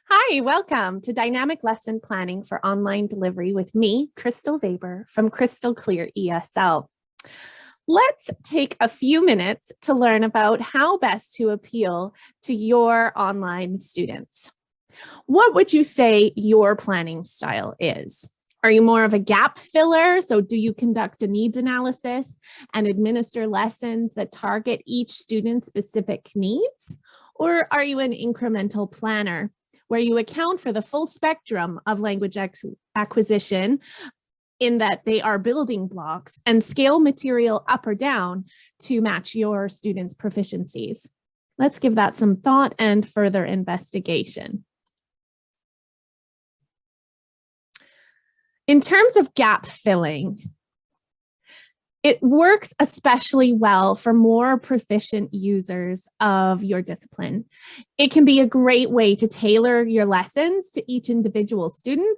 Hi, welcome to Dynamic Lesson Planning for Online Delivery with me, Crystal Weber from Crystal Clear ESL. Let's take a few minutes to learn about how best to appeal to your online students. What would you say your planning style is? Are you more of a gap filler? So do you conduct a needs analysis and administer lessons that target each student's specific needs? Or are you an incremental planner, where you account for the full spectrum of language acquisition in that they are building blocks and scale material up or down to match your students' proficiencies? Let's give that some thought and further investigation. In terms of gap filling, it works especially well for more proficient users of your discipline. It can be a great way to tailor your lessons to each individual student,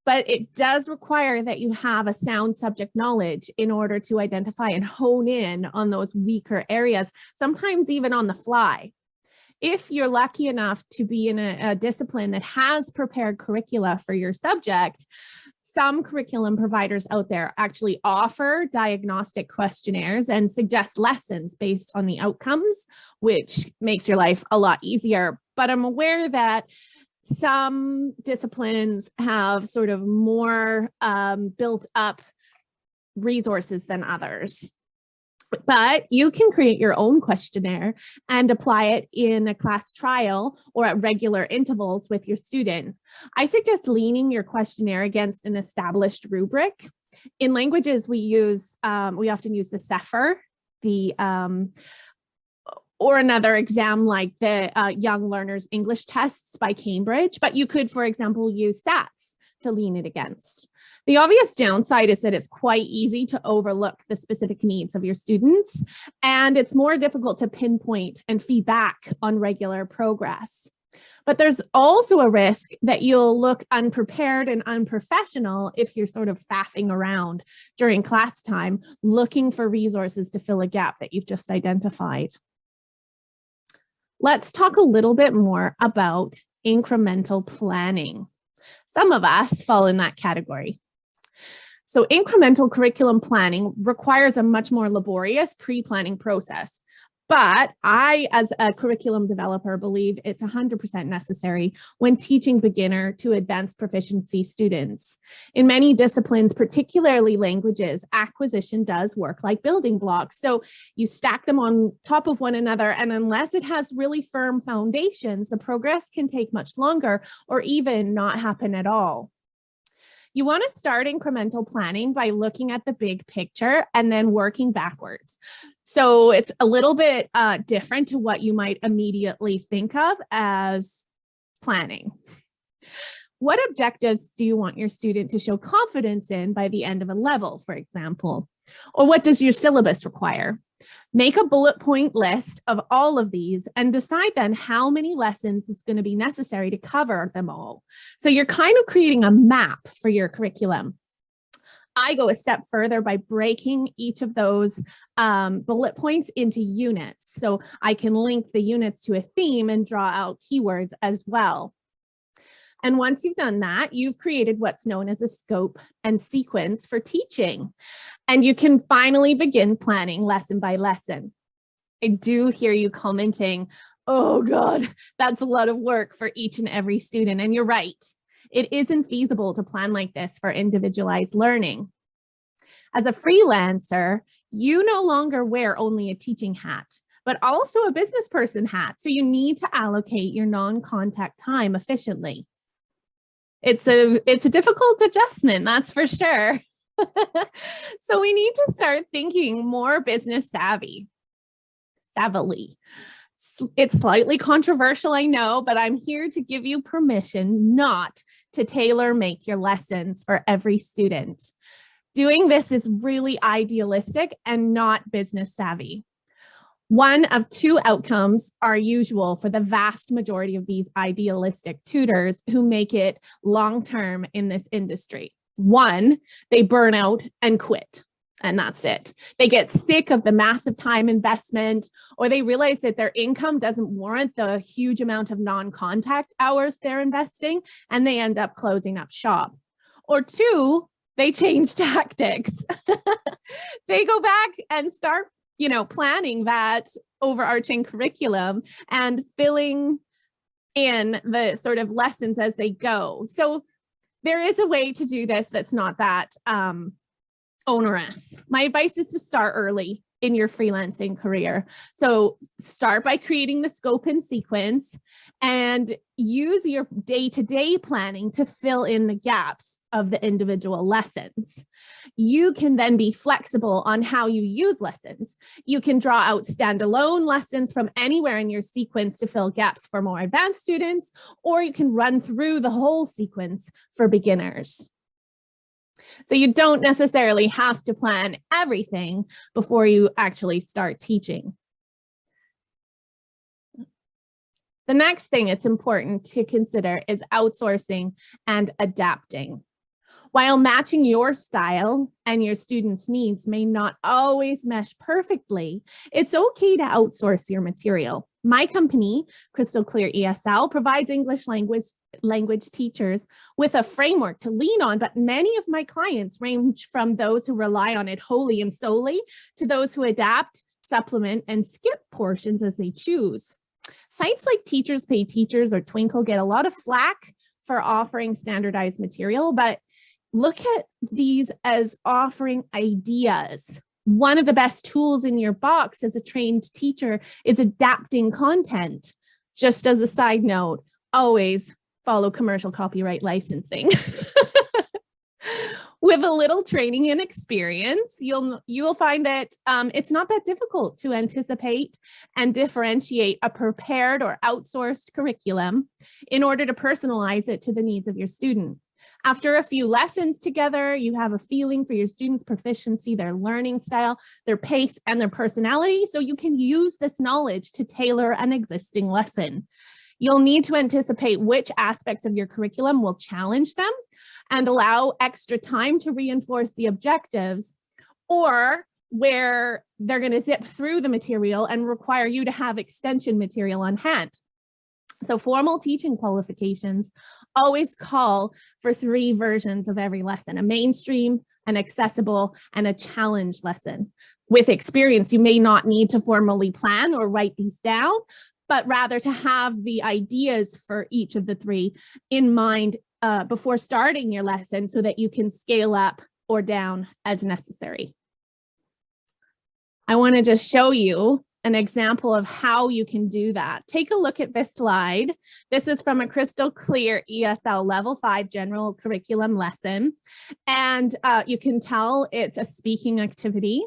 but it does require that you have a sound subject knowledge in order to identify and hone in on those weaker areas, sometimes even on the fly. If you're lucky enough to be in a discipline that has prepared curricula for your subject, some curriculum providers out there actually offer diagnostic questionnaires and suggest lessons based on the outcomes, which makes your life a lot easier. But I'm aware that some disciplines have sort of more built up resources than others. But you can create your own questionnaire and apply it in a class trial or at regular intervals with your student. I suggest leaning your questionnaire against an established rubric. In languages, we often use the CEFR, or another exam like the Young Learners English Tests by Cambridge, but you could, for example, use SATs to lean it against. The obvious downside is that it's quite easy to overlook the specific needs of your students, and it's more difficult to pinpoint and feedback on regular progress. But there's also a risk that you'll look unprepared and unprofessional if you're sort of faffing around during class time, looking for resources to fill a gap that you've just identified. Let's talk a little bit more about incremental planning. Some of us fall in that category. So incremental curriculum planning requires a much more laborious pre-planning process. But I, as a curriculum developer, believe it's 100% necessary when teaching beginner to advanced proficiency students. In many disciplines, particularly languages, acquisition does work like building blocks. So you stack them on top of one another, and unless it has really firm foundations, the progress can take much longer or even not happen at all. You want to start incremental planning by looking at the big picture and then working backwards. So it's a little bit different to what you might immediately think of as planning. What objectives do you want your student to show confidence in by the end of a level, for example? Or what does your syllabus require? Make a bullet point list of all of these and decide then how many lessons it's going to be necessary to cover them all. So you're kind of creating a map for your curriculum. I go a step further by breaking each of those bullet points into units. So I can link the units to a theme and draw out keywords as well. And once you've done that, you've created what's known as a scope and sequence for teaching. And you can finally begin planning lesson by lesson. I do hear you commenting, oh God, that's a lot of work for each and every student. And you're right. It isn't feasible to plan like this for individualized learning. As a freelancer, you no longer wear only a teaching hat, but also a business person hat. So you need to allocate your non-contact time efficiently. It's a difficult adjustment, that's for sure. So we need to start thinking more business savvily. It's slightly controversial, I know, but I'm here to give you permission not to tailor-make your lessons for every student. Doing this is really idealistic and not business savvy. One of two outcomes are usual for the vast majority of these idealistic tutors who make it long-term in this industry. One, they burn out and quit. and that's it. They get sick of the massive time investment, or they realize that their income doesn't warrant the huge amount of non-contact hours they're investing, and they end up closing up shop. Or two, they change tactics. They go back and start, planning that overarching curriculum and filling in the sort of lessons as they go. So there is a way to do this that's not that onerous. My advice is to start early in your freelancing career. So start by creating the scope and sequence and use your day-to-day planning to fill in the gaps of the individual lessons. You can then be flexible on how you use lessons. You can draw out standalone lessons from anywhere in your sequence to fill gaps for more advanced students, or you can run through the whole sequence for beginners. So you don't necessarily have to plan everything before you actually start teaching. The next thing it's important to consider is outsourcing and adapting. While matching your style and your students' needs may not always mesh perfectly, it's okay to outsource your material. My company, Crystal Clear ESL, provides English language teachers with a framework to lean on, but many of my clients range from those who rely on it wholly and solely to those who adapt, supplement, and skip portions as they choose. Sites like Teachers Pay Teachers or Twinkle get a lot of flack for offering standardized material, but look at these as offering ideas. One of the best tools in your box as a trained teacher is adapting content. Just as a side note, always follow commercial copyright licensing. With a little training and experience, you'll find that it's not that difficult to anticipate and differentiate a prepared or outsourced curriculum in order to personalize it to the needs of your student. After a few lessons together, you have a feeling for your students' proficiency, their learning style, their pace, and their personality, so you can use this knowledge to tailor an existing lesson. You'll need to anticipate which aspects of your curriculum will challenge them and allow extra time to reinforce the objectives, or where they're going to zip through the material and require you to have extension material on hand. So formal teaching qualifications always call for 3 versions of every lesson: a mainstream, an accessible, and a challenge lesson. With experience, you may not need to formally plan or write these down, but rather to have the ideas for each of the 3 in mind before starting your lesson so that you can scale up or down as necessary. I want to just show you an example of how you can do that. Take a look at this slide. This is from a Crystal Clear ESL Level 5 General Curriculum lesson. And you can tell it's a speaking activity.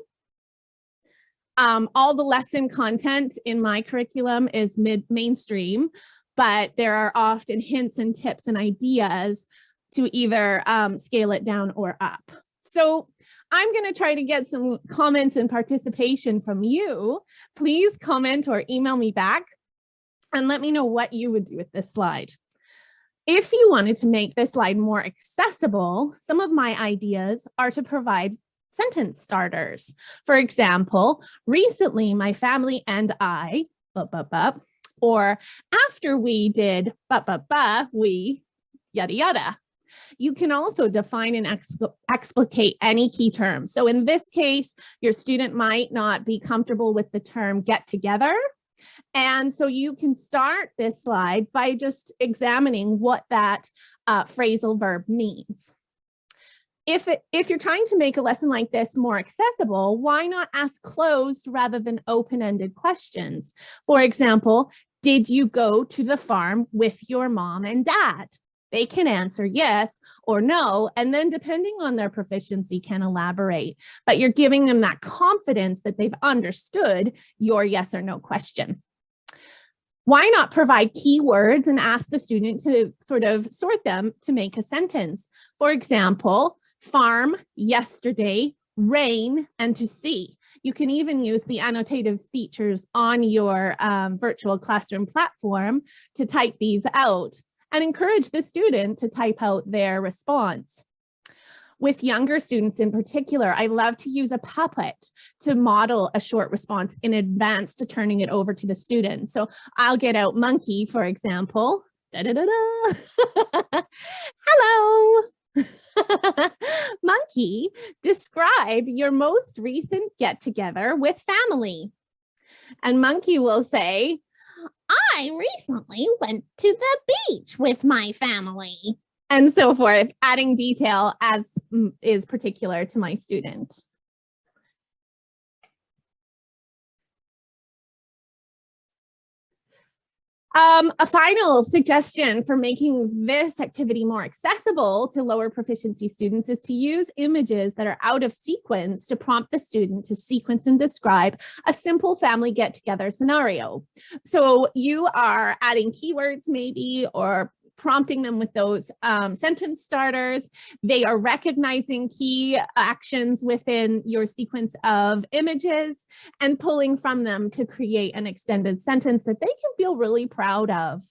All the lesson content in my curriculum is mainstream, but there are often hints and tips and ideas to either scale it down or up. So I'm going to try to get some comments and participation from you. Please comment or email me back and let me know what you would do with this slide. If you wanted to make this slide more accessible, some of my ideas are to provide sentence starters. For example, recently my family and I, or after we did, we, yada, yada. You can also define and explicate any key terms. So in this case, your student might not be comfortable with the term get together. And so you can start this slide by just examining what that phrasal verb means. If you're trying to make a lesson like this more accessible, why not ask closed rather than open-ended questions? For example, did you go to the farm with your mom and dad? They can answer yes or no, and then depending on their proficiency can elaborate, but you're giving them that confidence that they've understood your yes or no question. Why not provide keywords and ask the student to sort of sort them to make a sentence? For example, farm, yesterday, rain, and to see. You can even use the annotative features on your virtual classroom platform to type these out and encourage the student to type out their response. With younger students in particular, I love to use a puppet to model a short response in advance to turning it over to the student. So I'll get out Monkey, for example. Da, da, da, da. Hello. Monkey, describe your most recent get-together with family. And Monkey will say, I recently went to the beach with my family. And so forth, adding detail as is particular to my student. A final suggestion for making this activity more accessible to lower proficiency students is to use images that are out of sequence to prompt the student to sequence and describe a simple family get-together scenario. So you are adding keywords maybe, or prompting them with those sentence starters. They are recognizing key actions within your sequence of images and pulling from them to create an extended sentence that they can feel really proud of.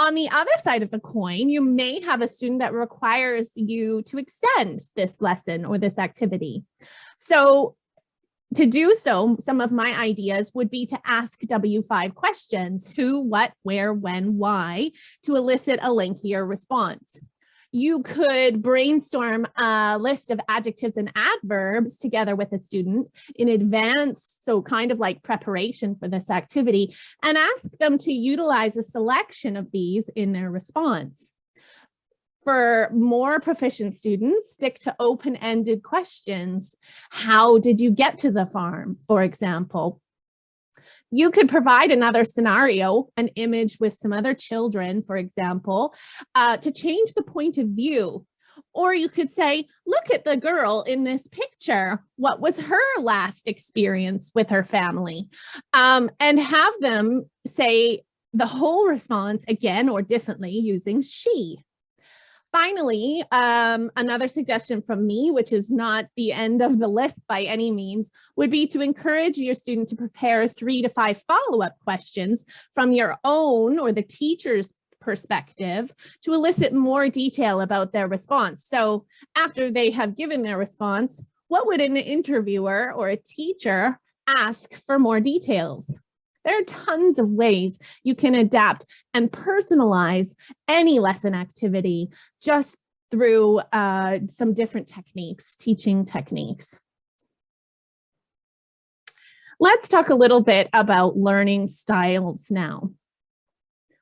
On the other side of the coin, you may have a student that requires you to extend this lesson or this activity. So to do so, some of my ideas would be to ask W5 questions: who, what, where, when, why, to elicit a lengthier response. You could brainstorm a list of adjectives and adverbs together with a student in advance, so kind of like preparation for this activity, and ask them to utilize a selection of these in their response. For more proficient students, stick to open-ended questions. How did you get to the farm, for example? You could provide another scenario, an image with some other children, for example, to change the point of view. Or you could say, look at the girl in this picture. What was her last experience with her family? And have them say the whole response again or differently using she. Finally, another suggestion from me, which is not the end of the list by any means, would be to encourage your student to prepare 3 to 5 follow-up questions from your own or the teacher's perspective to elicit more detail about their response. So after they have given their response, what would an interviewer or a teacher ask for more details? There are tons of ways you can adapt and personalize any lesson activity just through some different techniques, teaching techniques. Let's talk a little bit about learning styles now.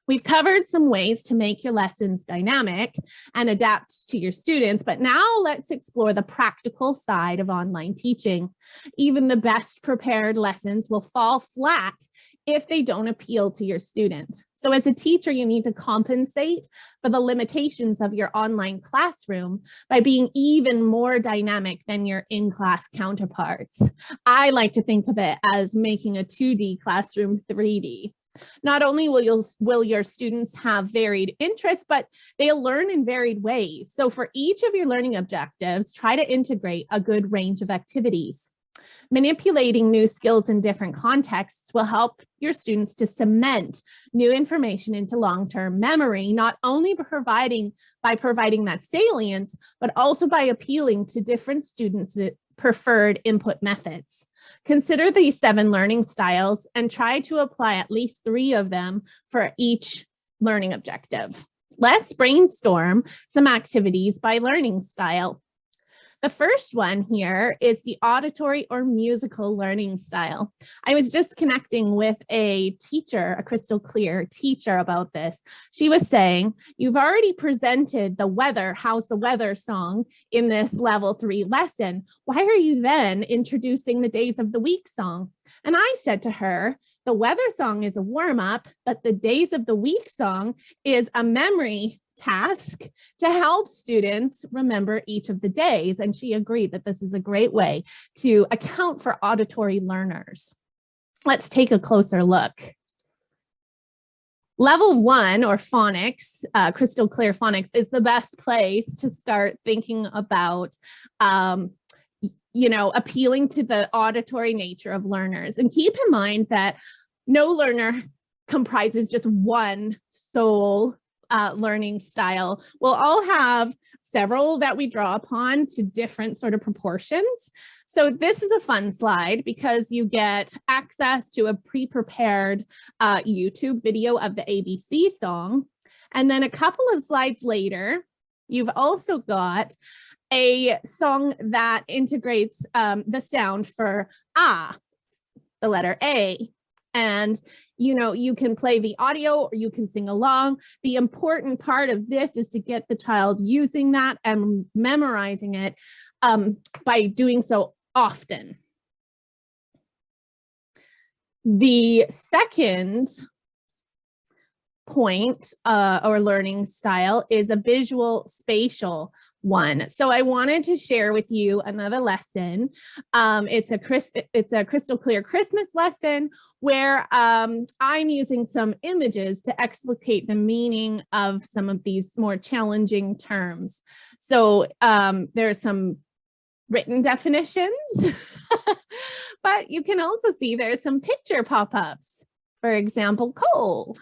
We've covered some ways to make your lessons dynamic and adapt to your students, but now let's explore the practical side of online teaching. Even the best prepared lessons will fall flat if they don't appeal to your student. So as a teacher, you need to compensate for the limitations of your online classroom by being even more dynamic than your in-class counterparts. I like to think of it as making a 2D classroom 3D. Not only will your students have varied interests, but they'll learn in varied ways. So for each of your learning objectives, try to integrate a good range of activities. Manipulating new skills in different contexts will help your students to cement new information into long-term memory, not only by providing that salience, but also by appealing to different students' preferred input methods. Consider these 7 learning styles and try to apply at least 3 of them for each learning objective. Let's brainstorm some activities by learning style. The first one here is the auditory or musical learning style. I was just connecting with a teacher, a crystal clear teacher, about this. She was saying, you've already presented the weather, how's the weather song in this level 3 lesson. Why are you then introducing the days of the week song? And I said to her, the weather song is a warm up, but the days of the week song is a memory task to help students remember each of the days. And she agreed that this is a great way to account for auditory learners. Let's take a closer look. Level 1, or phonics, crystal clear phonics, is the best place to start thinking about appealing to the auditory nature of learners. And keep in mind that no learner comprises just one sole learning style. We'll all have several that we draw upon to different sort of proportions. So this is a fun slide because you get access to a pre-prepared YouTube video of the ABC song. And then a couple of slides later, you've also got a song that integrates the sound for the letter A. And, you know, you can play the audio or you can sing along. The important part of this is to get the child using that and memorizing it by doing so often. The second point or learning style is a visual spatial one. So I wanted to share with you another lesson. It's a crystal clear Christmas lesson where I'm using some images to explicate the meaning of some of these more challenging terms. So there's some written definitions, but you can also see there's some picture pop-ups. For example, coal.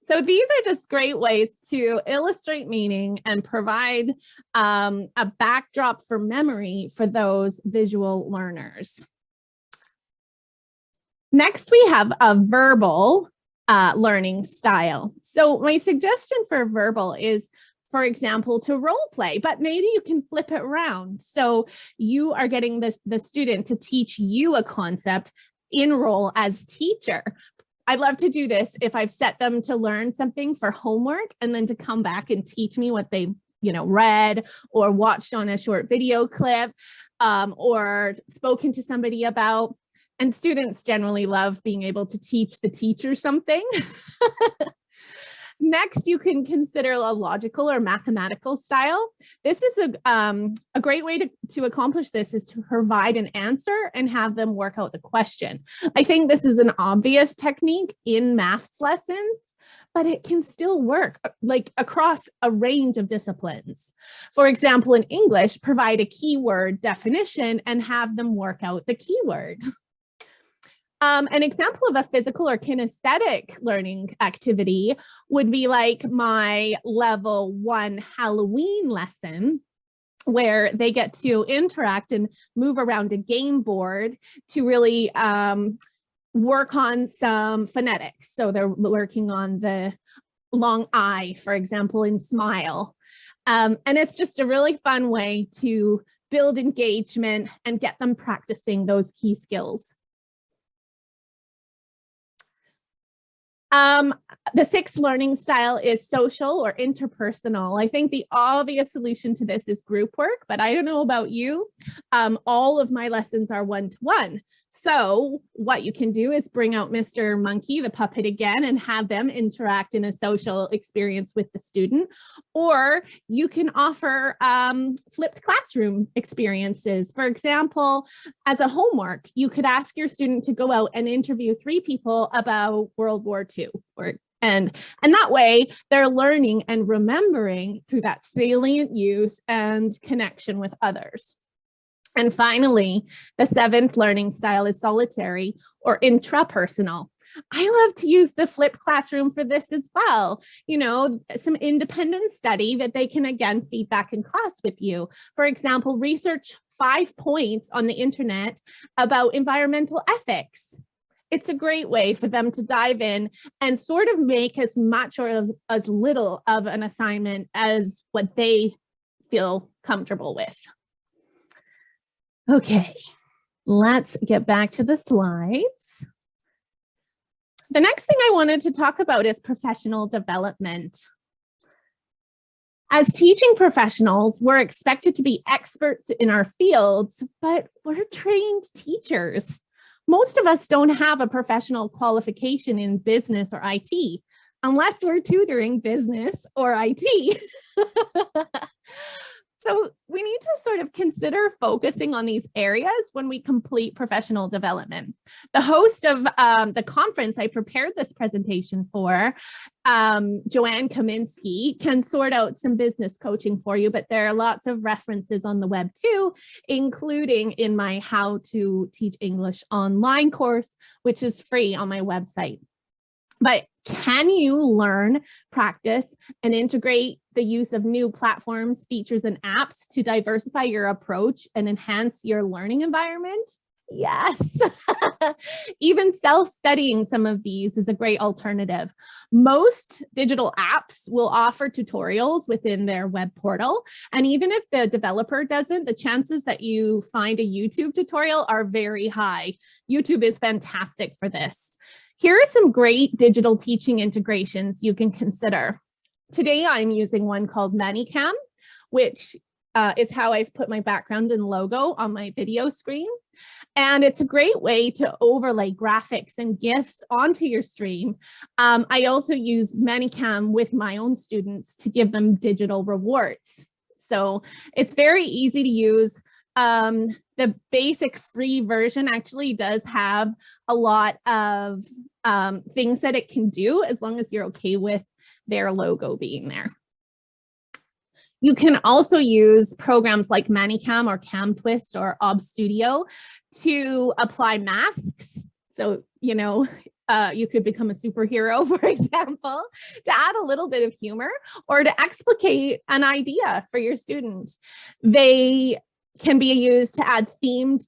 So these are just great ways to illustrate meaning and provide a backdrop for memory for those visual learners. Next, we have a verbal learning style. So my suggestion for verbal is, for example, to role play, but maybe you can flip it around. So you are getting the student to teach you a concept in role as teacher. I love to do this if I've set them to learn something for homework and then to come back and teach me what they, you know, read or watched on a short video clip or spoken to somebody about. And students generally love being able to teach the teacher something. Next, you can consider a logical or mathematical style. This is a great way to accomplish this is to provide an answer and have them work out the question. I think this is an obvious technique in maths lessons, but it can still work like across a range of disciplines. For example, in English, provide a keyword definition and have them work out the keyword. An example of a physical or kinesthetic learning activity would be like my level 1 Halloween lesson, where they get to interact and move around a game board to really work on some phonetics. So they're working on the long I, for example, in smile. And it's just a really fun way to build engagement and get them practicing those key skills. The sixth learning style is social or interpersonal. I think the obvious solution to this is group work, but I don't know about you. All of my lessons are one-to-one. So what you can do is bring out Mr. Monkey, the puppet again, and have them interact in a social experience with the student. Or you can offer flipped classroom experiences. For example, as a homework, you could ask your student to go out and interview 3 people about World War II. And that way they're learning and remembering through that salient use and connection with others. And finally, the 7th learning style is solitary or intrapersonal. I love to use the flipped classroom for this as well. You know, some independent study that they can again feed back in class with you. For example, research 5 points on the internet about environmental ethics. It's a great way for them to dive in and sort of make as much or as little of an assignment as what they feel comfortable with. Okay, let's get back to the slides. The next thing I wanted to talk about is professional development. As teaching professionals, we're expected to be experts in our fields, but we're trained teachers. Most of us don't have a professional qualification in business or IT, unless we're tutoring business or IT. So we need to sort of consider focusing on these areas when we complete professional development. The host of the conference I prepared this presentation for, Joanne Kaminsky, can sort out some business coaching for you, but there are lots of references on the web too, including in my How to Teach English Online course, which is free on my website. But can you learn, practice, and integrate the use of new platforms, features, and apps to diversify your approach and enhance your learning environment? Yes. Even self-studying some of these is a great alternative. Most digital apps will offer tutorials within their web portal. And even if the developer doesn't, the chances that you find a YouTube tutorial are very high. YouTube is fantastic for this. Here are some great digital teaching integrations you can consider. Today, I'm using one called ManyCam, which is how I've put my background and logo on my video screen. And it's a great way to overlay graphics and GIFs onto your stream. I also use ManyCam with my own students to give them digital rewards. So it's very easy to use. The basic free version actually does have a lot of things that it can do, as long as you're okay with their logo being there. You can also use programs like ManyCam or CamTwist or ObStudio to apply masks. So, you know, you could become a superhero, for example, to add a little bit of humor or to explicate an idea for your students. They can be used to add themed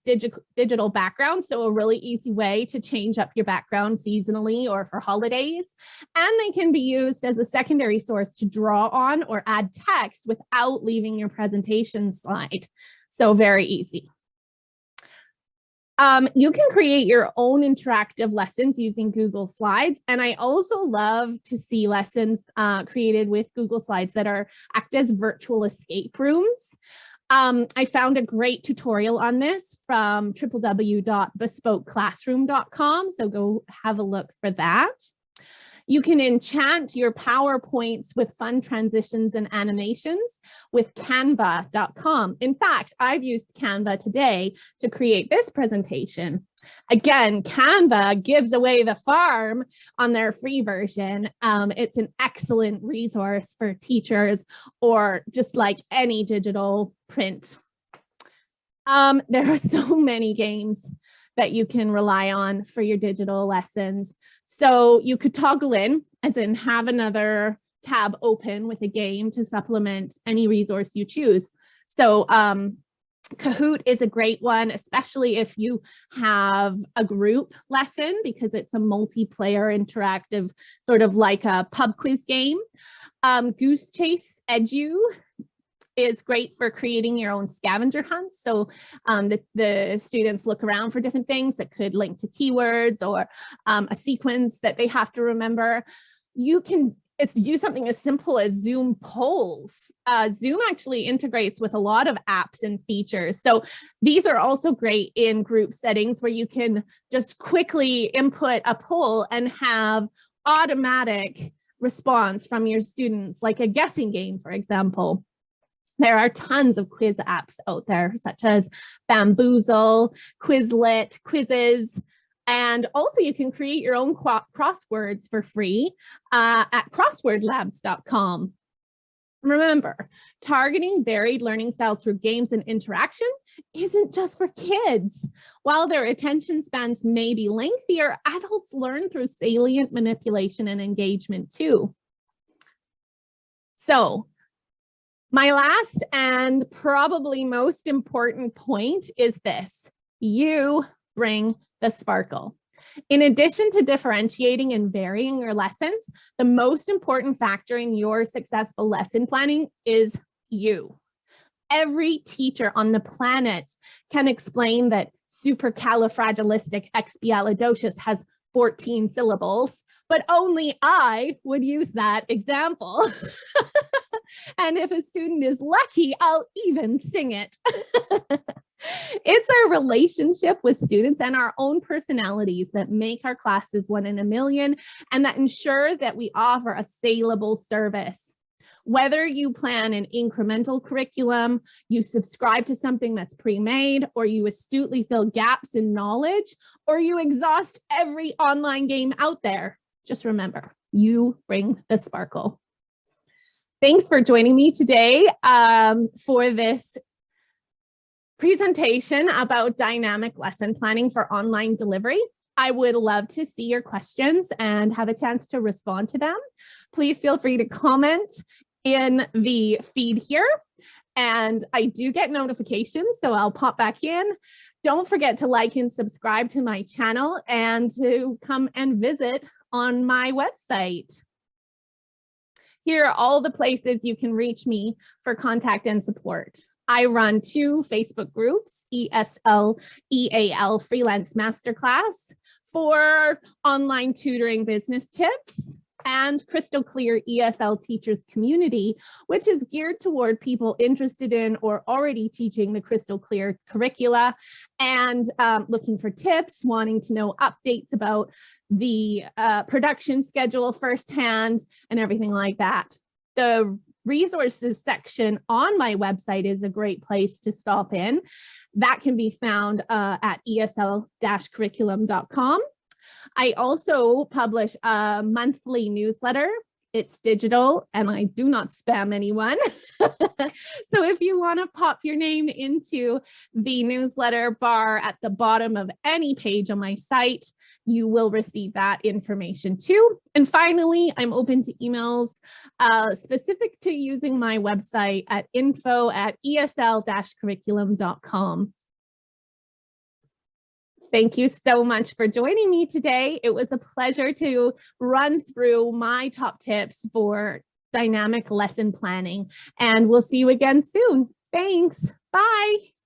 digital backgrounds. So a really easy way to change up your background seasonally or for holidays. And they can be used as a secondary source to draw on or add text without leaving your presentation slide. So very easy. You can create your own interactive lessons using Google Slides. And I also love to see lessons created with Google Slides that act as virtual escape rooms. I found a great tutorial on this from www.bespokeclassroom.com. So go have a look for that. You can enchant your PowerPoints with fun transitions and animations with canva.com. In fact, I've used Canva today to create this presentation. Again, Canva gives away the farm on their free version. It's an excellent resource for teachers or just like any digital print. There are so many games that you can rely on for your digital lessons. So you could toggle in, as in have another tab open with a game to supplement any resource you choose. So Kahoot is a great one, especially if you have a group lesson, because it's a multiplayer interactive, sort of like a pub quiz game. Goose Chase Edu is great for creating your own scavenger hunts. So the students look around for different things that could link to keywords or a sequence that they have to remember. You can use something as simple as Zoom polls. Zoom actually integrates with a lot of apps and features. So these are also great in group settings where you can just quickly input a poll and have automatic response from your students, like a guessing game, for example. There are tons of quiz apps out there, such as Bamboozle, Quizlet, Quizzes, and also you can create your own crosswords for free at crosswordlabs.com. Remember, targeting varied learning styles through games and interaction isn't just for kids. While their attention spans may be lengthier, adults learn through salient manipulation and engagement too. So, my last and probably most important point is this: you bring the sparkle. In addition to differentiating and varying your lessons, the most important factor in your successful lesson planning is you. Every teacher on the planet can explain that supercalifragilisticexpialidocious has 14 syllables, but only I would use that example. And if a student is lucky, I'll even sing it. It's our relationship with students and our own personalities that make our classes one in a million and that ensure that we offer a saleable service. Whether you plan an incremental curriculum, you subscribe to something that's pre-made, or you astutely fill gaps in knowledge, or you exhaust every online game out there, just remember, you bring the sparkle. Thanks for joining me today for this presentation about dynamic lesson planning for online delivery. I would love to see your questions and have a chance to respond to them. Please feel free to comment in the feed here. And I do get notifications, so I'll pop back in. Don't forget to like and subscribe to my channel and to come and visit on my website. Here are all the places you can reach me for contact and support. I run 2 Facebook groups, ESL, EAL Freelance Masterclass for online tutoring business tips, and Crystal Clear ESL Teachers Community, which is geared toward people interested in or already teaching the Crystal Clear curricula and looking for tips, wanting to know updates about the production schedule firsthand and everything like that. The resources section on my website is a great place to stop in. That can be found at esl-curriculum.com. I also publish a monthly newsletter. It's digital and I do not spam anyone. So if you want to pop your name into the newsletter bar at the bottom of any page on my site, you will receive that information too. And finally, I'm open to emails specific to using my website at info@esl-curriculum.com. Thank you so much for joining me today. It was a pleasure to run through my top tips for dynamic lesson planning, and we'll see you again soon. Thanks. Bye.